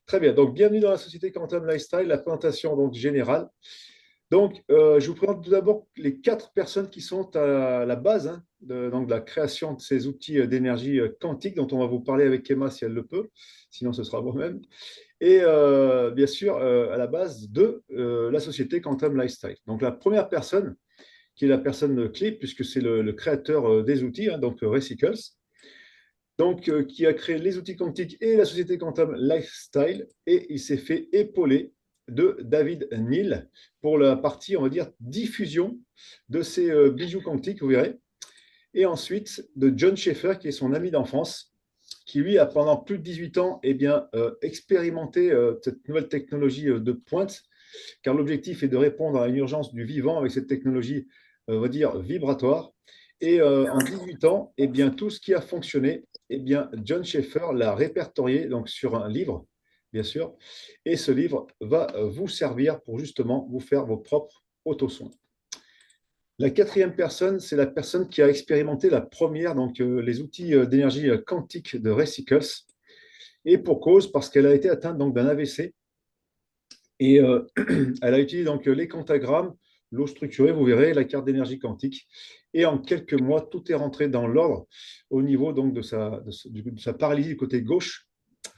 Très bien. Donc, bienvenue dans la société Quantum Lifestyle, la présentation donc générale. Donc, je vous présente tout d'abord les 4 personnes qui sont à la base donc, de la création de ces outils d'énergie quantique dont on va vous parler avec Emma si elle le peut. Sinon, ce sera moi-même. Et bien sûr, à la base de la société Quantum Lifestyle. Donc, la première personne, qui est la personne clé, puisque c'est le créateur des outils, donc Ray Sickles, donc, qui a créé les outils quantiques et la société Quantum Lifestyle, et il s'est fait épauler de David Neal pour la partie, on va dire, diffusion de ces bijoux quantiques, vous verrez. Et ensuite, de John Schaeffer, qui est son ami d'enfance, qui lui a pendant plus de 18 ans expérimenté cette nouvelle technologie de pointe, car l'objectif est de répondre à une urgence du vivant avec cette technologie, on va dire, vibratoire. Et en 18 ans, tout ce qui a fonctionné, John Schaeffer l'a répertorié donc, sur un livre, bien sûr, et ce livre va vous servir pour justement vous faire vos propres autosoins. La quatrième personne, c'est la personne qui a expérimenté la première, donc les outils d'énergie quantique de Ray Sickles, et pour cause, parce qu'elle a été atteinte donc d'un AVC, et elle a utilisé donc les quantagrammes, l'eau structurée, vous verrez, la carte d'énergie quantique, et en quelques mois, tout est rentré dans l'ordre au niveau donc de sa paralysie du côté gauche,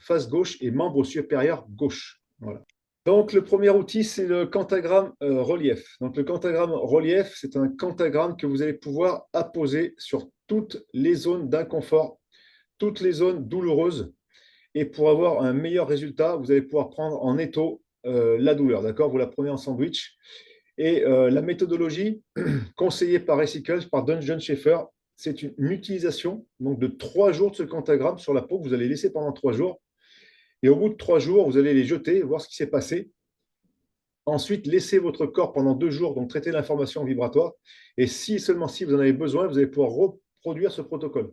face gauche et membre supérieur gauche. Voilà. Donc, le premier outil, c'est le quantagramme relief. Donc, le quantagramme relief, c'est un quantagramme que vous allez pouvoir apposer sur toutes les zones d'inconfort, toutes les zones douloureuses. Et pour avoir un meilleur résultat, vous allez pouvoir prendre en étau la douleur. D'accord? Vous la prenez en sandwich. Et la méthodologie conseillée par Ray Sickles, par John Schaeffer, c'est une utilisation donc, de 3 jours de ce quantagramme sur la peau que vous allez laisser pendant 3 jours. Et au bout de 3 jours, vous allez les jeter, voir ce qui s'est passé. Ensuite, laissez votre corps pendant 2 jours, donc traiter l'information vibratoire. Et si seulement si vous en avez besoin, vous allez pouvoir reproduire ce protocole.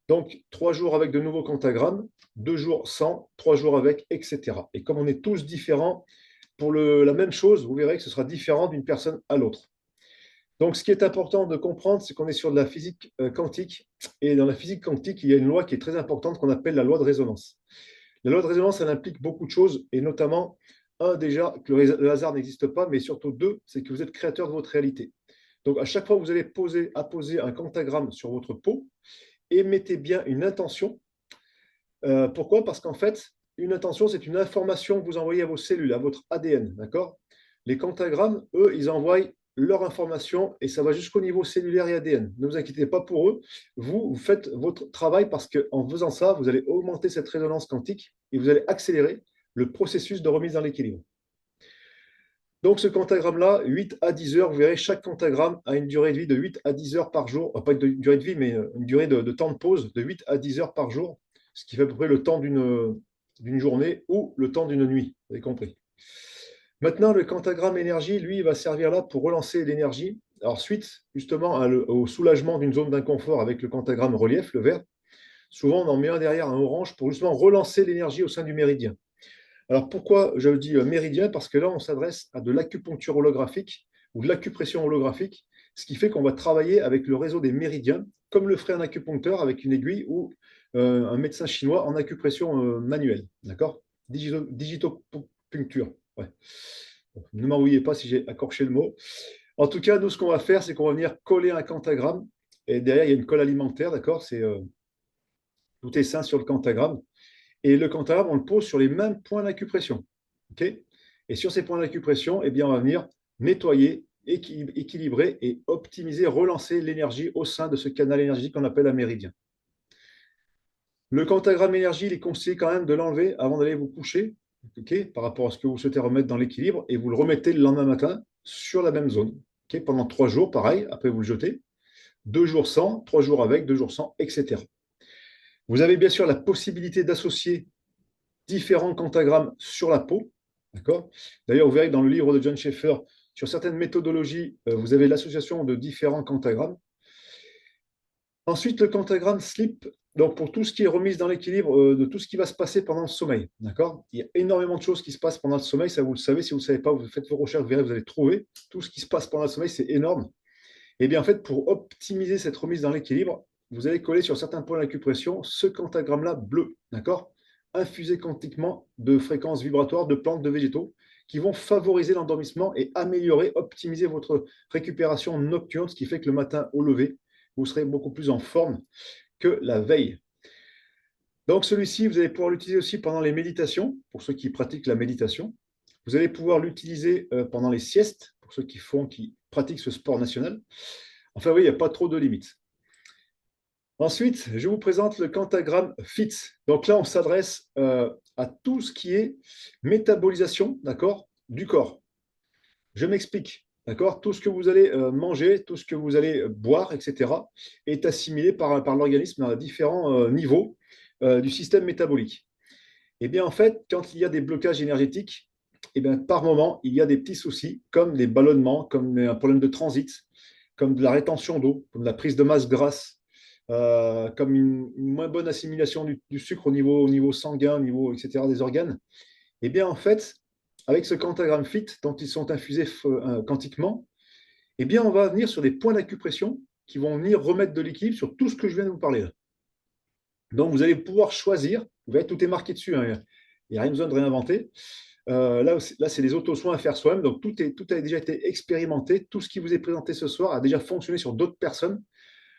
Donc, 3 jours avec de nouveaux quantagrammes, 2 jours sans, 3 jours avec, etc. Et comme on est tous différents, pour la même chose, vous verrez que ce sera différent d'une personne à l'autre. Donc, ce qui est important de comprendre, c'est qu'on est sur de la physique quantique. Et dans la physique quantique, il y a une loi qui est très importante qu'on appelle la loi de résonance. La loi de résonance, elle implique beaucoup de choses, et notamment, un, déjà, que le hasard n'existe pas, mais surtout, deux, c'est que vous êtes créateur de votre réalité. Donc, à chaque fois que vous allez apposer un quantagramme sur votre peau, émettez bien une intention. Pourquoi? Parce qu'en fait, une intention, c'est une information que vous envoyez à vos cellules, à votre ADN. D'accord? Les quantagrammes, eux, ils envoient leur information et ça va jusqu'au niveau cellulaire et ADN. Ne vous inquiétez pas pour eux. Vous faites votre travail parce qu'en faisant ça, vous allez augmenter cette résonance quantique et vous allez accélérer le processus de remise dans l'équilibre. Donc, ce quantagramme-là, 8 à 10 heures, vous verrez, chaque quantagramme a une durée de vie de 8 à 10 heures par jour. Pas une durée de vie, mais une durée de temps de pause de 8 à 10 heures par jour, ce qui fait à peu près le temps d'une journée ou le temps d'une nuit. Vous avez compris. Maintenant, le quantagramme énergie, lui, il va servir là pour relancer l'énergie. Alors, suite justement au soulagement d'une zone d'inconfort avec le quantagramme relief, le vert, souvent on en met un derrière un orange pour justement relancer l'énergie au sein du méridien. Alors pourquoi je dis méridien? Parce que là, on s'adresse à de l'acupuncture holographique ou de l'acupression holographique, ce qui fait qu'on va travailler avec le réseau des méridiens, comme le ferait un acupuncteur avec une aiguille ou un médecin chinois en acupression manuelle. D'accord? Digitopuncture. Ouais. Bon, ne m'envoyez pas si j'ai accorché le mot. En tout cas, nous, ce qu'on va faire, c'est qu'on va venir coller un quantagramme. Et derrière, il y a une colle alimentaire, d'accord? Tout est sain sur le quantagramme. Et le quantagramme, on le pose sur les mêmes points d'acupression. Okay, et sur ces points d'acupression, on va venir nettoyer, équilibrer et optimiser, relancer l'énergie au sein de ce canal énergétique qu'on appelle un méridien. Le quantagramme énergie, il est conseillé quand même de l'enlever avant d'aller vous coucher, okay, par rapport à ce que vous souhaitez remettre dans l'équilibre, et vous le remettez le lendemain matin sur la même zone. Okay, pendant 3 jours, pareil, après vous le jetez. 2 jours sans, 3 jours avec, 2 jours sans, etc. Vous avez bien sûr la possibilité d'associer différents quantagrammes sur la peau. D'accord? D'ailleurs, vous verrez que dans le livre de John Schaeffer, sur certaines méthodologies, vous avez l'association de différents quantagrammes. Ensuite, le quantagramme sleep, donc pour tout ce qui est remise dans l'équilibre de tout ce qui va se passer pendant le sommeil. D'accord? Il y a énormément de choses qui se passent pendant le sommeil, ça vous le savez, si vous ne le savez pas, vous faites vos recherches, vous verrez, vous allez trouver tout ce qui se passe pendant le sommeil, c'est énorme. Et bien en fait, pour optimiser cette remise dans l'équilibre, vous allez coller sur certains points d'acupression ce quantagramme-là bleu. D'accord? infusés quantiquement de fréquences vibratoires de plantes, de végétaux, qui vont favoriser l'endormissement et améliorer, optimiser votre récupération nocturne, ce qui fait que le matin au lever, vous serez beaucoup plus en forme que la veille. Donc celui-ci, vous allez pouvoir l'utiliser aussi pendant les méditations, pour ceux qui pratiquent la méditation. Vous allez pouvoir l'utiliser pendant les siestes, pour ceux qui pratiquent ce sport national. Enfin oui, il n'y a pas trop de limites. Ensuite, je vous présente le quantagramme FIT. Donc là, on s'adresse à tout ce qui est métabolisation, d'accord, du corps. Je m'explique, d'accord. Tout ce que vous allez manger, tout ce que vous allez boire, etc., est assimilé par l'organisme à différents niveaux du système métabolique. Et bien, en fait, quand il y a des blocages énergétiques, et bien, par moment, il y a des petits soucis, comme des ballonnements, comme un problème de transit, comme de la rétention d'eau, comme de la prise de masse grasse, comme une moins bonne assimilation du sucre au niveau sanguin, au niveau, etc., des organes. Et bien, en fait, avec ce quantagramme FIT, dont ils sont infusés quantiquement, eh bien, on va venir sur des points d'acupression qui vont venir remettre de l'équilibre sur tout ce que je viens de vous parler là. Donc, vous allez pouvoir choisir, vous voyez, tout est marqué dessus, hein, il n'y a rien besoin de réinventer. Là, c'est les auto-soins à faire soi-même, donc tout a déjà été expérimenté, tout ce qui vous est présenté ce soir a déjà fonctionné sur d'autres personnes.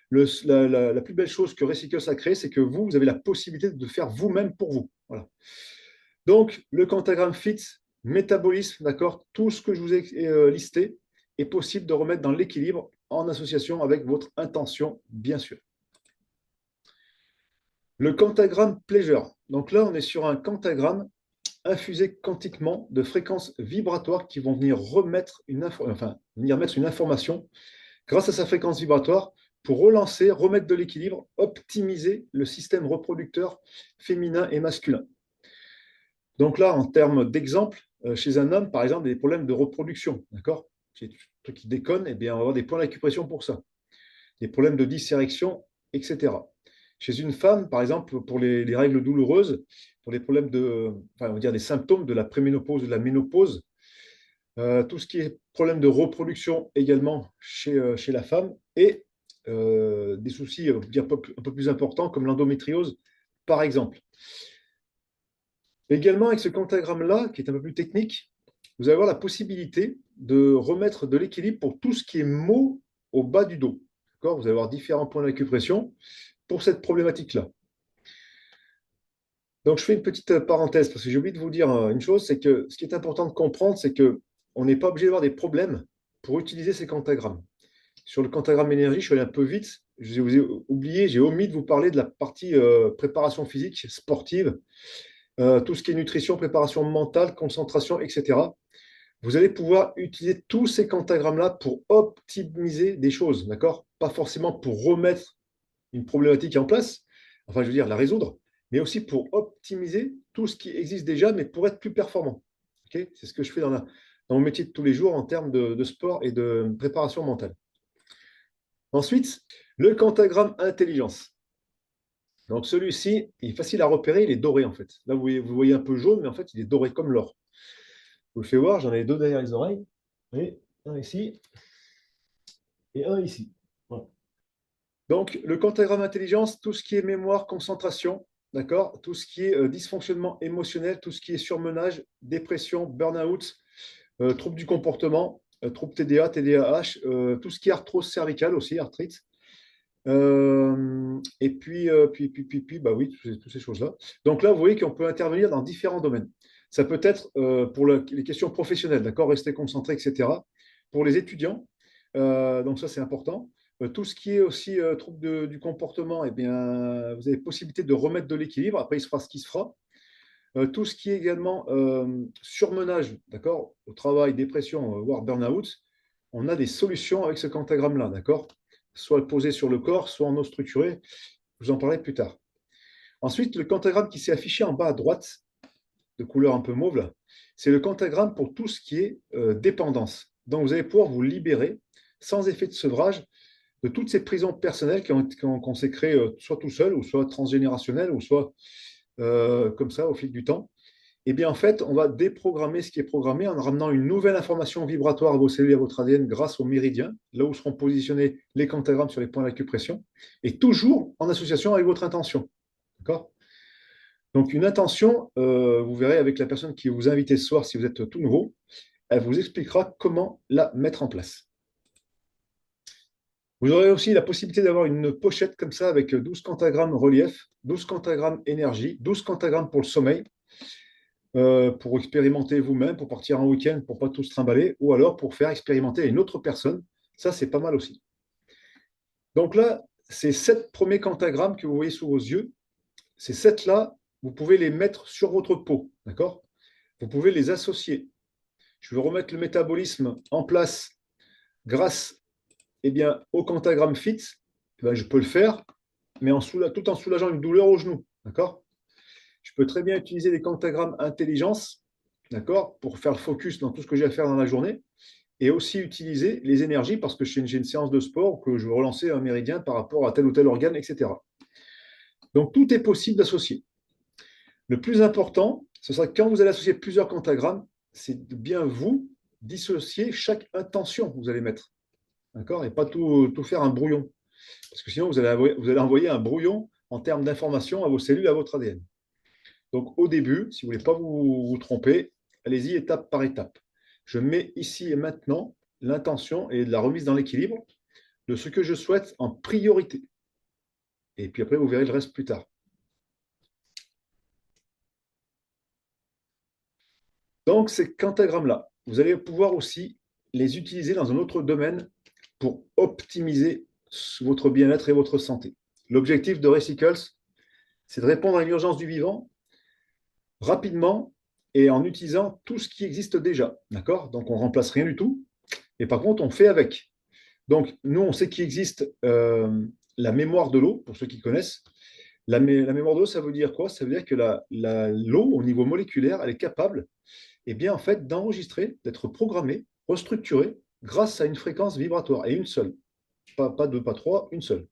La plus belle chose que Recycles a créé, c'est que vous avez la possibilité de faire vous-même pour vous. Voilà. Donc, le quantagramme FIT, métabolisme, d'accord, tout ce que je vous ai listé est possible de remettre dans l'équilibre en association avec votre intention, bien sûr. Le quantagramme Pleasure. Donc là, on est sur un quantagramme infusé quantiquement de fréquences vibratoires qui vont venir mettre une information grâce à sa fréquence vibratoire pour relancer, remettre de l'équilibre, optimiser le système reproducteur féminin et masculin. Donc là, en termes d'exemple, chez un homme, par exemple, des problèmes de reproduction, d'accord? C'est un truc qui déconne, eh bien, on va avoir des points d'acupression pour ça. Des problèmes de dysérection, etc. Chez une femme, par exemple, pour les règles douloureuses, pour les problèmes on va dire des symptômes de la préménopause, de la ménopause, tout ce qui est problème de reproduction également chez la femme, et des soucis un peu plus importants comme l'endométriose, par exemple. Également, avec ce quantagramme-là, qui est un peu plus technique, vous allez avoir la possibilité de remettre de l'équilibre pour tout ce qui est maux au bas du dos. Vous allez avoir différents points d'acupression pour cette problématique-là. Donc, je fais une petite parenthèse parce que j'ai oublié de vous dire une chose, c'est que ce qui est important de comprendre, c'est qu'on n'est pas obligé d'avoir des problèmes pour utiliser ces quantagrammes. Sur le quantagramme énergie, je suis allé un peu vite. Je vous ai oublié, j'ai omis de vous parler de la partie préparation physique, sportive, tout ce qui est nutrition, préparation mentale, concentration, etc. Vous allez pouvoir utiliser tous ces quantagrammes-là pour optimiser des choses, d'accord? Pas forcément pour remettre une problématique en place, enfin, je veux dire, la résoudre, mais aussi pour optimiser tout ce qui existe déjà, mais pour être plus performant. Okay, c'est ce que je fais dans mon métier de tous les jours en termes de sport et de préparation mentale. Ensuite, le quantagramme intelligence. Donc celui-ci, il est facile à repérer, il est doré en fait. Là, vous voyez un peu jaune, mais en fait, il est doré comme l'or. Je vous le fais voir, j'en ai deux derrière les oreilles. Et un ici et un ici. Voilà. Donc, le quantagramme intelligence, tout ce qui est mémoire, concentration, d'accord, tout ce qui est dysfonctionnement émotionnel, tout ce qui est surmenage, dépression, burn-out, troubles du comportement, troubles TDA, TDAH, tout ce qui est arthrose cervicale aussi, arthrite. Et puis, bah oui, toutes ces choses-là. Donc là, vous voyez qu'on peut intervenir dans différents domaines. Ça peut être pour les questions professionnelles, d'accord, rester concentré, etc. Pour les étudiants, donc ça c'est important. Tout ce qui est aussi trouble du comportement, eh bien, vous avez possibilité de remettre de l'équilibre. Après, il se fera ce qui se fera. Tout ce qui est également surmenage, d'accord, au travail, dépression, voire burn-out, on a des solutions avec ce quantagramme-là, d'accord, soit posé sur le corps, soit en eau structurée. Je vous en parlerai plus tard. Ensuite, le quantagramme qui s'est affiché en bas à droite, de couleur un peu mauve, là, c'est le quantagramme pour tout ce qui est dépendance. Donc, vous allez pouvoir vous libérer sans effet de sevrage de toutes ces prisons personnelles qu'on s'est créées soit tout seul, ou soit transgénérationnelles, ou soit comme ça au fil du temps. Et bien en fait, on va déprogrammer ce qui est programmé en ramenant une nouvelle information vibratoire à vos cellules et à votre ADN grâce aux méridiens, là où seront positionnés les quantagrammes sur les points d'acupression, et toujours en association avec votre intention. D'accord ? Donc, une intention, vous verrez avec la personne qui vous a invité ce soir, si vous êtes tout nouveau, elle vous expliquera comment la mettre en place. Vous aurez aussi la possibilité d'avoir une pochette comme ça avec 12 quantagrammes relief, 12 quantagrammes énergie, 12 quantagrammes pour le sommeil, pour expérimenter vous-même, pour partir en week-end, pour pas tout se trimballer, ou alors pour faire expérimenter une autre personne. Ça, c'est pas mal aussi. Donc là, ces 7 premiers quantagrammes que vous voyez sous vos yeux, ces 7-là, vous pouvez les mettre sur votre peau, d'accord? Vous pouvez les associer. Je vais remettre le métabolisme en place grâce au quantagramme fit. Je peux le faire, mais tout en soulageant une douleur au genou, d'accord? Je peux très bien utiliser des quantagrammes intelligence, d'accord, pour faire le focus dans tout ce que j'ai à faire dans la journée, et aussi utiliser les énergies parce que j'ai une séance de sport que je veux relancer un méridien par rapport à tel ou tel organe, etc. Donc tout est possible d'associer. Le plus important, ce sera que quand vous allez associer plusieurs quantagrammes, c'est de bien vous dissocier chaque intention que vous allez mettre. D'accord? Et pas tout faire un brouillon. Parce que sinon, vous allez envoyer un brouillon en termes d'informations à vos cellules, à votre ADN. Donc, au début, si vous ne voulez pas vous tromper, allez-y étape par étape. Je mets ici et maintenant l'intention et la remise dans l'équilibre de ce que je souhaite en priorité. Et puis après, vous verrez le reste plus tard. Donc, ces quantagrammes-là, vous allez pouvoir aussi les utiliser dans un autre domaine pour optimiser votre bien-être et votre santé. L'objectif de Recycles, c'est de répondre à une urgence du vivant rapidement et en utilisant tout ce qui existe déjà. D'accord? Donc, on ne remplace rien du tout. Et par contre, on fait avec. Donc, nous, on sait qu'il existe la mémoire de l'eau, pour ceux qui connaissent. La mémoire de l'eau, ça veut dire quoi? Ça veut dire que l'eau, au niveau moléculaire, elle est capable en fait, d'enregistrer, d'être programmée, restructurée grâce à une fréquence vibratoire, et une seule. Pas deux, pas trois, une seule.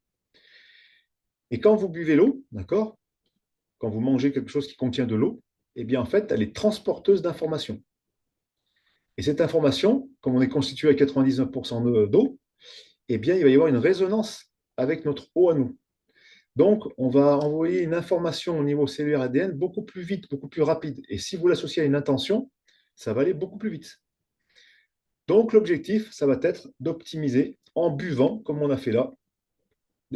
Et quand vous buvez l'eau, d'accord, quand vous mangez quelque chose qui contient de l'eau, en fait, elle est transporteuse d'informations. Et cette information, comme on est constitué à 99% d'eau, il va y avoir une résonance avec notre eau à nous. Donc, on va envoyer une information au niveau cellulaire ADN beaucoup plus vite, beaucoup plus rapide. Et si vous l'associez à une intention, ça va aller beaucoup plus vite. Donc, l'objectif, ça va être d'optimiser en buvant, comme on a fait là.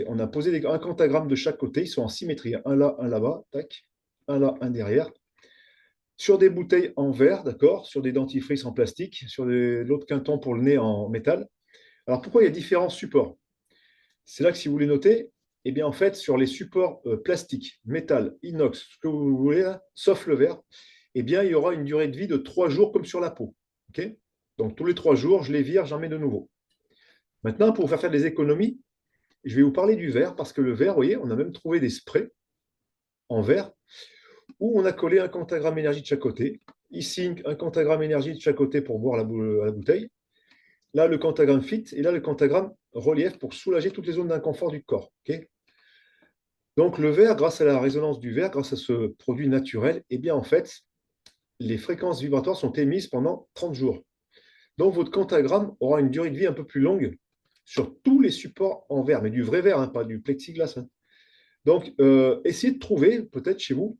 On a posé un quantagramme de chaque côté, ils sont en symétrie. Un là, un là-bas, tac. Un là, un derrière. Sur des bouteilles en verre, d'accord, sur des dentifrices en plastique, sur l'autre quinton pour le nez en métal. Alors, pourquoi il y a différents supports? C'est là que si vous voulez noter, en fait, sur les supports plastiques, métal, inox, ce que vous voulez, là, sauf le verre, il y aura une durée de vie de 3 jours comme sur la peau. Okay, donc, tous les 3 jours, je les vire, j'en mets de nouveau. Maintenant, pour vous faire des économies, je vais vous parler du verre parce que le verre, vous voyez, on a même trouvé des sprays en verre où on a collé un quantagramme énergie de chaque côté. Ici, un quantagramme énergie de chaque côté pour boire à la bouteille. Là, le quantagramme fit et là, le quantagramme relief pour soulager toutes les zones d'inconfort du corps. Okay, donc, le verre, grâce à la résonance du verre, grâce à ce produit naturel, en fait, les fréquences vibratoires sont émises pendant 30 jours. Donc, votre quantagramme aura une durée de vie un peu plus longue sur tous les supports en verre, mais du vrai verre, hein, pas du plexiglas. Hein. Donc, essayez de trouver, peut-être chez vous,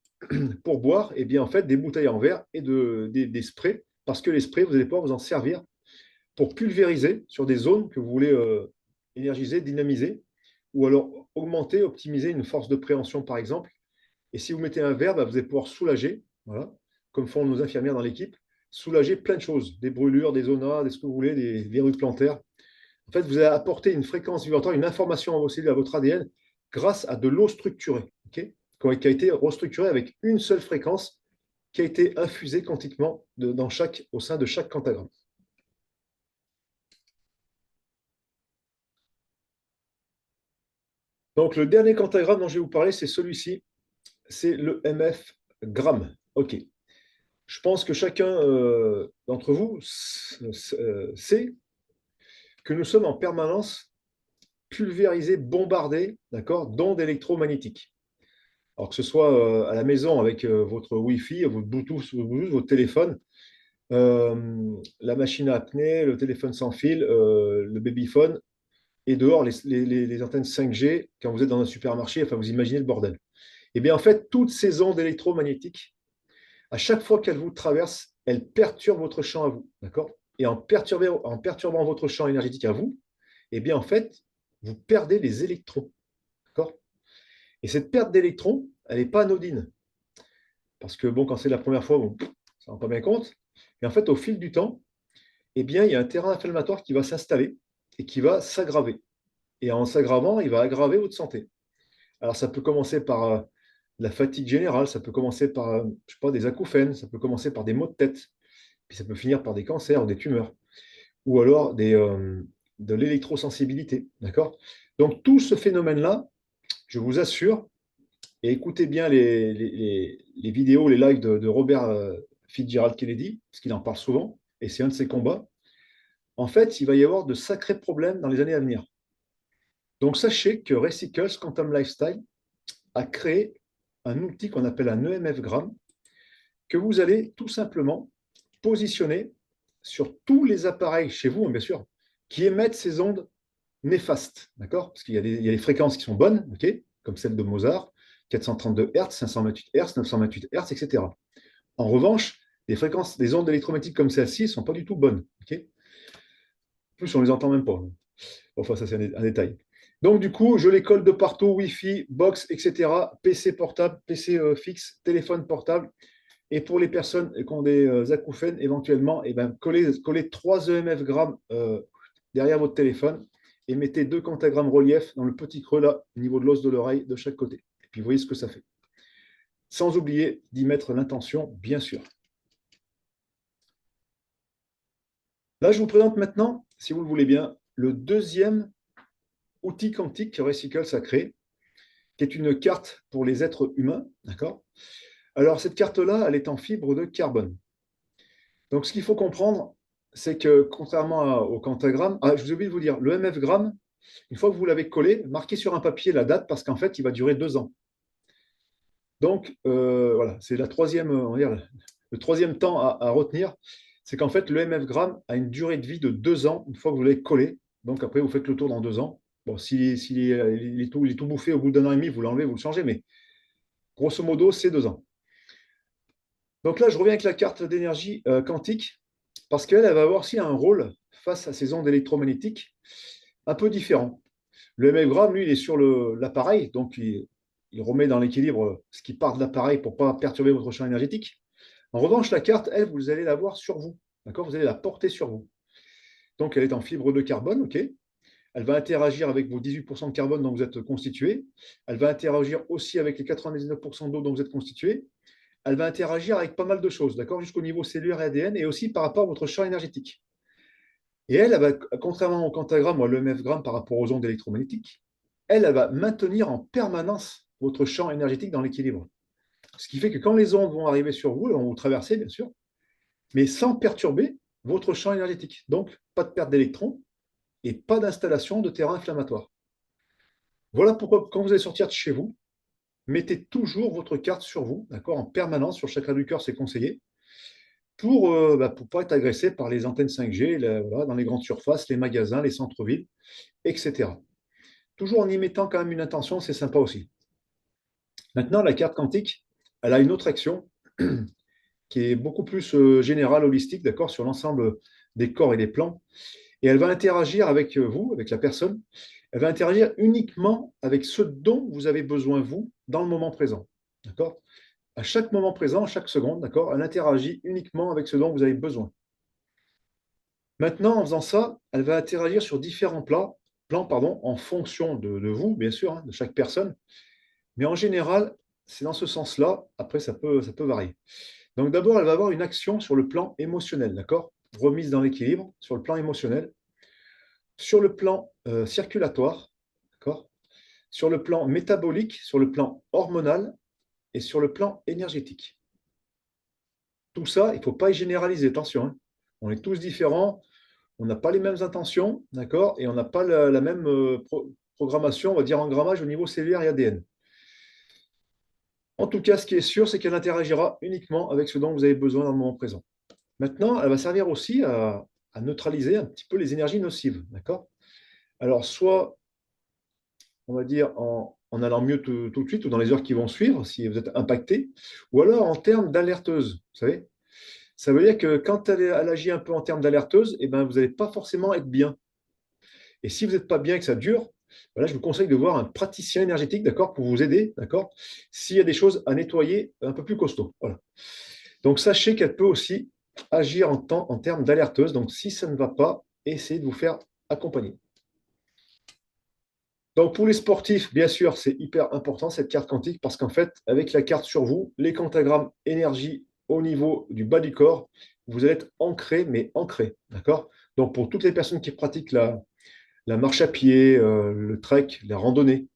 pour boire, en fait, des bouteilles en verre et des sprays, parce que les sprays, vous allez pouvoir vous en servir pour pulvériser sur des zones que vous voulez énergiser, dynamiser, ou alors augmenter, optimiser une force de préhension, par exemple. Et si vous mettez un verre, vous allez pouvoir soulager, voilà, comme font nos infirmières dans l'équipe, soulager plein de choses, des brûlures, des zonas, des ce que vous voulez, des verrues plantaires. En fait, vous allez apporter une fréquence vibratoire, une information à vos cellules, à votre ADN, grâce à de l'eau structurée, okay, qui a été restructurée avec une seule fréquence qui a été infusée quantiquement au sein de chaque quantagramme. Donc, le dernier quantagramme dont je vais vous parler, c'est celui-ci. C'est le MF gramme. OK. Je pense que chacun d'entre vous sait que nous sommes en permanence pulvérisés, bombardés, d'accord, d'ondes électromagnétiques. Alors que ce soit à la maison avec votre Wi-Fi, votre Bluetooth, votre téléphone, la machine à apnée, le téléphone sans fil, le babyphone, et dehors les antennes 5G, quand vous êtes dans un supermarché, enfin vous imaginez le bordel. Eh bien, en fait, toutes ces ondes électromagnétiques, à chaque fois qu'elles vous traversent, elles perturbent votre champ à vous. D'accord? Et en perturbant votre champ énergétique à vous, eh bien, en fait, vous perdez les électrons. D'accord? Et cette perte d'électrons, elle n'est pas anodine. Parce que, bon, quand c'est la première fois, bon, ça ne rend pas bien compte. Et en fait, au fil du temps, eh bien, il y a un terrain inflammatoire qui va s'installer et qui va s'aggraver. Et en s'aggravant, il va aggraver votre santé. Alors, ça peut commencer par la fatigue générale, ça peut commencer par, je sais pas, des acouphènes, ça peut commencer par des maux de tête, puis ça peut finir par des cancers ou des tumeurs, ou alors de l'électrosensibilité. D'accord? Donc, tout ce phénomène-là, je vous assure, et écoutez bien les vidéos, les lives de Robert Fitzgerald Kennedy, parce qu'il en parle souvent, et c'est un de ses combats. En fait, il va y avoir de sacrés problèmes dans les années à venir. Donc, sachez que Recycles Quantum Lifestyle a créé un outil qu'on appelle un EMF-gramme que vous allez tout simplement positionner sur tous les appareils chez vous, bien sûr, qui émettent ces ondes néfastes, d'accord? Parce qu'il y a des fréquences qui sont bonnes, ok, comme celle de Mozart, 432 Hz, 528 Hz, 928 Hz, etc. En revanche, les fréquences des ondes électromagnétiques comme celle-ci ne sont pas du tout bonnes, ok? En plus, on ne les entend même pas. Enfin, ça, c'est un détail. Donc, du coup, je les colle de partout, Wi-Fi, box, etc. PC portable, PC fixe, téléphone portable. Et pour les personnes qui ont des acouphènes, éventuellement, eh ben, collez 3 EMF grammes derrière votre téléphone et mettez 2 pentagrammes relief dans le petit creux là, au niveau de l'os de l'oreille, de chaque côté. Et puis, vous voyez ce que ça fait. Sans oublier d'y mettre l'intention, bien sûr. Là, je vous présente maintenant, si vous le voulez bien, le deuxième outil quantique que Recycles a créé, qui est une carte pour les êtres humains. D'accord? Alors, cette carte-là, elle est en fibre de carbone. Donc, ce qu'il faut comprendre, c'est que contrairement au quantagramme, je vous ai oublié de vous dire, le MF-gramme, une fois que vous l'avez collé, marquez sur un papier la date parce qu'en fait, il va durer 2 ans. Donc, voilà, c'est la troisième, on va dire, le troisième temps à retenir, c'est qu'en fait, le MF-gramme a une durée de vie de 2 ans une fois que vous l'avez collé. Donc, après, vous faites le tour dans 2 ans. Bon, s'il est tout bouffé au bout d'un an et demi, vous l'enlevez, vous le changez, mais grosso modo, c'est 2 ans. Donc là, je reviens avec la carte d'énergie quantique, parce qu'elle va avoir aussi un rôle face à ces ondes électromagnétiques un peu différent. Le MF-gramme, lui, il est sur l'appareil, donc il remet dans l'équilibre ce qui part de l'appareil pour ne pas perturber votre champ énergétique. En revanche, la carte, elle, vous allez la voir sur vous. D'accord? Vous allez la porter sur vous. Donc, elle est en fibre de carbone, OK? Elle va interagir avec vos 18% de carbone dont vous êtes constitué. Elle va interagir aussi avec les 99% d'eau dont vous êtes constitué. Elle va interagir avec pas mal de choses, d'accord, jusqu'au niveau cellulaire et ADN, et aussi par rapport à votre champ énergétique. Et elle va, contrairement au quantagramme ou à l'EMF-gramme par rapport aux ondes électromagnétiques, elle va maintenir en permanence votre champ énergétique dans l'équilibre. Ce qui fait que quand les ondes vont arriver sur vous, elles vont vous traverser, bien sûr, mais sans perturber votre champ énergétique. Donc, pas de perte d'électrons et pas d'installation de terrain inflammatoire. Voilà pourquoi, quand vous allez sortir de chez vous, mettez toujours votre carte sur vous, d'accord, en permanence, sur le chakra du cœur, c'est conseillé, pour ne pas être agressé par les antennes 5G voilà, dans les grandes surfaces, les magasins, les centres-villes, etc. Toujours en y mettant quand même une intention, c'est sympa aussi. Maintenant, la carte quantique, elle a une autre action qui est beaucoup plus générale, holistique, d'accord, sur l'ensemble des corps et des plans. Et elle va interagir avec vous, avec la personne. Elle va interagir uniquement avec ce dont vous avez besoin, vous, dans le moment présent. D'accord? À chaque moment présent, à chaque seconde, d'accord, elle interagit uniquement avec ce dont vous avez besoin. Maintenant, en faisant ça, elle va interagir sur différents plans en fonction de vous, bien sûr, hein, de chaque personne. Mais en général, c'est dans ce sens-là. Après, ça peut varier. Donc d'abord, elle va avoir une action sur le plan émotionnel, d'accord? Remise dans l'équilibre sur le plan émotionnel, sur le plan circulatoire, d'accord? Sur le plan métabolique, sur le plan hormonal et sur le plan énergétique. Tout ça, il ne faut pas y généraliser, attention, hein. On est tous différents, on n'a pas les mêmes intentions, d'accord? Et on n'a pas la même programmation, on va dire, engrammage au niveau cellulaire et ADN. En tout cas, ce qui est sûr, c'est qu'elle interagira uniquement avec ce dont vous avez besoin dans le moment présent. Maintenant, elle va servir aussi à neutraliser un petit peu les énergies nocives, d'accord? Alors, soit, on va dire, en en allant mieux tout de suite ou dans les heures qui vont suivre, si vous êtes impacté, ou alors en termes d'alerteuse. Vous savez, ça veut dire que quand elle agit un peu en termes d'alerteuse, eh ben, vous n'allez pas forcément être bien. Et si vous n'êtes pas bien et que ça dure, voilà, je vous conseille de voir un praticien énergétique, d'accord, pour vous aider, d'accord, s'il y a des choses à nettoyer un peu plus costaud. Voilà. Donc, sachez qu'elle peut aussi agir en termes d'alerteuse. Donc, si ça ne va pas, essayez de vous faire accompagner. Donc, pour les sportifs, bien sûr, c'est hyper important cette carte quantique parce qu'en fait, avec la carte sur vous, les pentagrammes énergie au niveau du bas du corps, vous allez être ancré, mais ancré. D'accord? Donc, pour toutes les personnes qui pratiquent la marche à pied, le trek, la randonnée,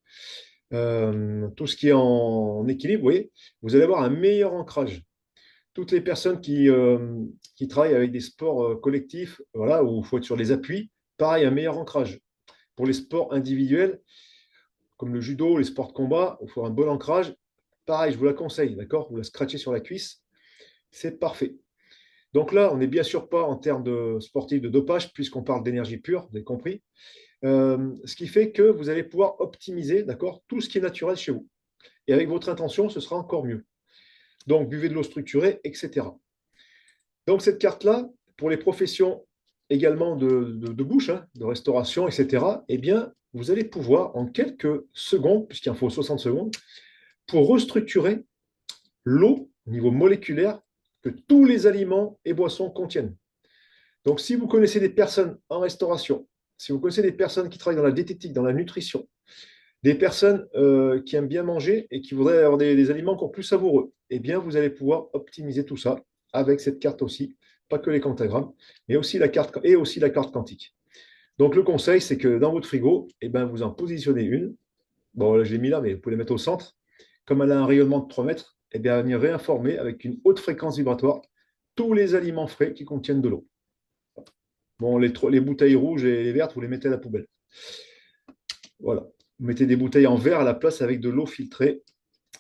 tout ce qui est en équilibre, vous voyez, vous allez avoir un meilleur ancrage. Toutes les personnes qui travaillent avec des sports collectifs, voilà, où il faut être sur les appuis, pareil, un meilleur ancrage. Pour les sports individuels, comme le judo, les sports de combat, il faut un bon ancrage. Pareil, je vous la conseille, d'accord? Vous la scratchez sur la cuisse, c'est parfait. Donc là, on n'est bien sûr pas en termes de sportifs de dopage, puisqu'on parle d'énergie pure, vous avez compris. Ce qui fait que vous allez pouvoir optimiser, d'accord, tout ce qui est naturel chez vous. Et avec votre intention, ce sera encore mieux. Donc, buvez de l'eau structurée, etc. Donc, cette carte-là, pour les professions également de bouche, hein, de restauration, etc., eh bien, vous allez pouvoir, en quelques secondes, puisqu'il en faut 60 secondes, pour restructurer l'eau au niveau moléculaire que tous les aliments et boissons contiennent. Donc, si vous connaissez des personnes en restauration, si vous connaissez des personnes qui travaillent dans la diététique, dans la nutrition, des personnes qui aiment bien manger et qui voudraient avoir des aliments encore plus savoureux, eh bien, vous allez pouvoir optimiser tout ça avec cette carte aussi, pas que les quantagrammes, mais aussi la carte et aussi la carte quantique. Donc, le conseil, c'est que dans votre frigo, eh ben, vous en positionnez une. Bon, là, je l'ai mis là, mais vous pouvez la mettre au centre. Comme elle a un rayonnement de 3 mètres, eh bien, elle vient réinformer avec une haute fréquence vibratoire tous les aliments frais qui contiennent de l'eau. Bon, les bouteilles rouges et les vertes, vous les mettez à la poubelle. Voilà. Vous mettez des bouteilles en verre à la place avec de l'eau filtrée,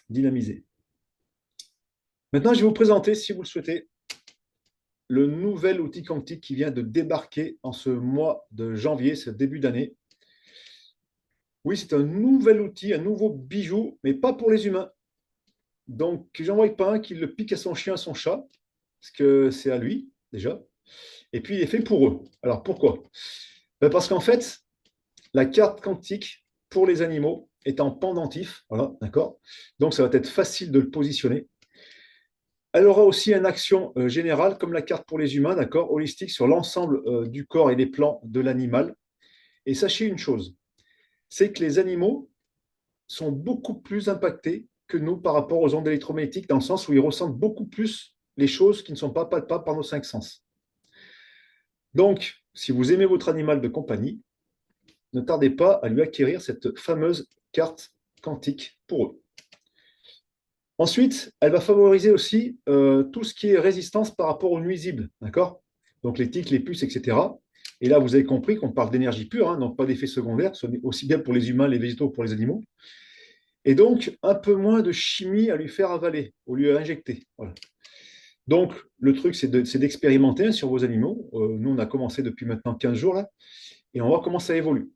dynamisée. Maintenant, je vais vous présenter, si vous le souhaitez, le nouvel outil quantique qui vient de débarquer en ce mois de janvier, ce début d'année. Oui, c'est un nouvel outil, un nouveau bijou, mais pas pour les humains. Donc, j'en vois pas un qui le pique à son chien, à son chat, parce que c'est à lui, déjà. Et puis, il est fait pour eux. Alors, pourquoi? Ben, parce qu'en fait, la carte quantique pour les animaux est en pendentif, voilà, d'accord? Donc, ça va être facile de le positionner. Elle aura aussi une action générale, comme la carte pour les humains, d'accord, holistique sur l'ensemble du corps et des plans de l'animal. Et sachez une chose, c'est que les animaux sont beaucoup plus impactés que nous par rapport aux ondes électromagnétiques, dans le sens où ils ressentent beaucoup plus les choses qui ne sont pas palpables par nos 5 sens. Donc, si vous aimez votre animal de compagnie, ne tardez pas à lui acquérir cette fameuse carte quantique pour eux. Ensuite, elle va favoriser aussi tout ce qui est résistance par rapport aux nuisibles, d'accord? Donc les tiques, les puces, etc. Et là, vous avez compris qu'on parle d'énergie pure, hein, donc pas d'effets secondaires, aussi bien pour les humains, les végétaux que pour les animaux. Et donc, un peu moins de chimie à lui faire avaler, au lieu d'injecter. Voilà. Donc, le truc, c'est d'expérimenter hein, sur vos animaux. Nous, on a commencé depuis maintenant 15 jours, là, et on va voir comment ça évolue.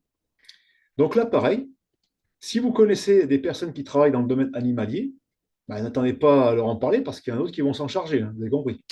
Donc là, pareil, si vous connaissez des personnes qui travaillent dans le domaine animalier, bah, n'attendez pas à leur en parler parce qu'il y en a d'autres qui vont s'en charger, hein, vous avez compris.